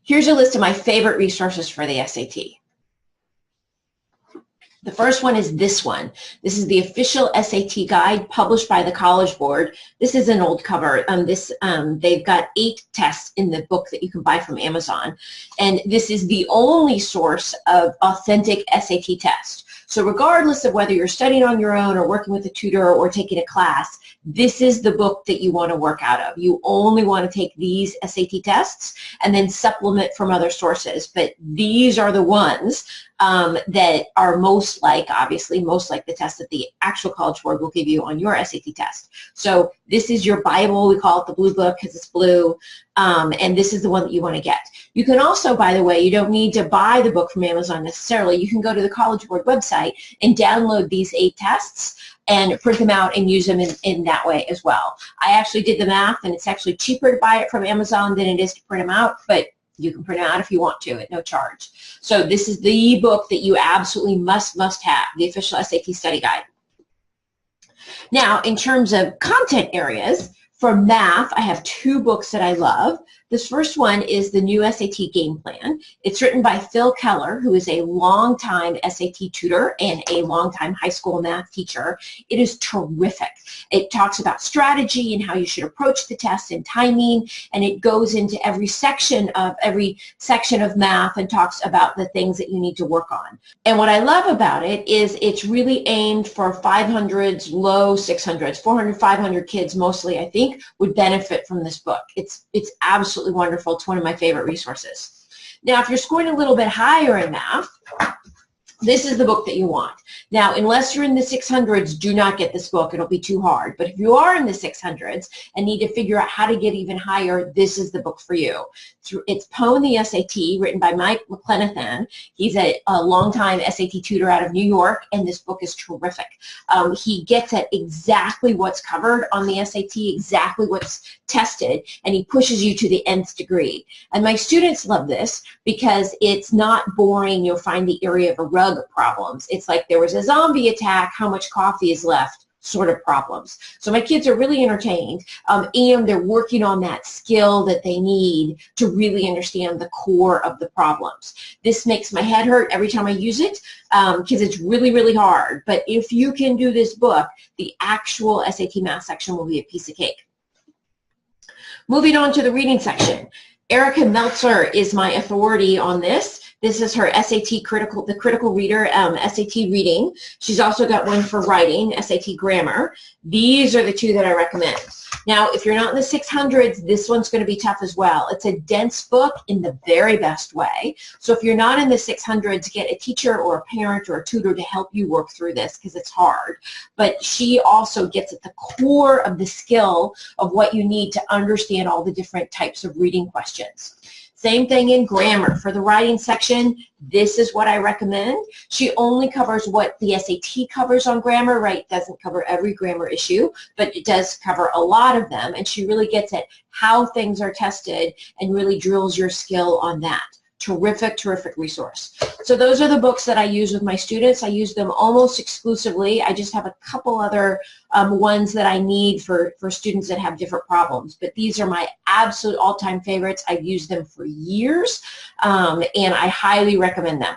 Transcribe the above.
Here's a list of my favorite resources for the SAT. The first one is this one. This is the official SAT guide published by the College Board. This is an old cover. They've got 8 tests in the book that you can buy from Amazon. And this is the only source of authentic SAT test. So regardless of whether you're studying on your own or working with a tutor or taking a class, this is the book that you want to work out of. You only want to take these SAT tests and then supplement from other sources. But these are the ones that are most like the test that the actual College Board will give you on your SAT test. So this is your Bible. We call it the blue book because it's blue. And this is the one that you want to get. You can also, by the way, you don't need to buy the book from Amazon necessarily. You can go to the College Board website and download these 8 tests and print them out and use them in that way as well. I actually did the math, and it's actually cheaper to buy it from Amazon than it is to print them out, but you can print them out if you want to at no charge. So this is the book that you absolutely must have, the official SAT study guide. Now, in terms of content areas, for math, I have 2 books that I love. This first one is the new SAT Game Plan. It's written by Phil Keller, who is a longtime SAT tutor and a longtime high school math teacher. It is terrific. It talks about strategy and how you should approach the test and timing, and it goes into every section of math and talks about the things that you need to work on. And what I love about it is it's really aimed for 500s, low 600s, 400, 500 kids mostly, I think, would benefit from this book. It's absolutely wonderful. It's one of my favorite resources. Now, if you're scoring a little bit higher in math, this is the book that you want. Now, unless you're in the 600s, do not get this book. It'll be too hard. But if you are in the 600s and need to figure out how to get even higher, this is the book for you. It's Pwn the SAT, written by Mike McClenathan. He's a longtime SAT tutor out of New York, and this book is terrific. He gets at exactly what's covered on the SAT, exactly what's tested, and he pushes you to the nth degree. And my students love this because it's not boring. You'll find the area of a rug problems. It's like there was a zombie attack, how much coffee is left sort of problems. So my kids are really entertained, and they're working on that skill that they need to really understand the core of the problems. This makes my head hurt every time I use it because it's really, really hard. But if you can do this book, the actual SAT math section will be a piece of cake. Moving on to the reading section. Erica Meltzer is my authority on this. This is her SAT Critical, the Critical Reader SAT Reading. She's also got one for writing, SAT Grammar. These are the 2 that I recommend. Now, if you're not in the 600s, this one's going to be tough as well. It's a dense book in the very best way. So if you're not in the 600s, get a teacher or a parent or a tutor to help you work through this because it's hard. But she also gets at the core of the skill of what you need to understand all the different types of reading questions. Same thing in grammar. For the writing section, this is what I recommend. She only covers what the SAT covers on grammar, right? It doesn't cover every grammar issue, but it does cover a lot of them, and she really gets at how things are tested and really drills your skill on that. Terrific, terrific resource. So those are the books that I use with my students. I use them almost exclusively. I just have a couple other ones that I need for students that have different problems. But these are my absolute all-time favorites. I've used them for years, and I highly recommend them.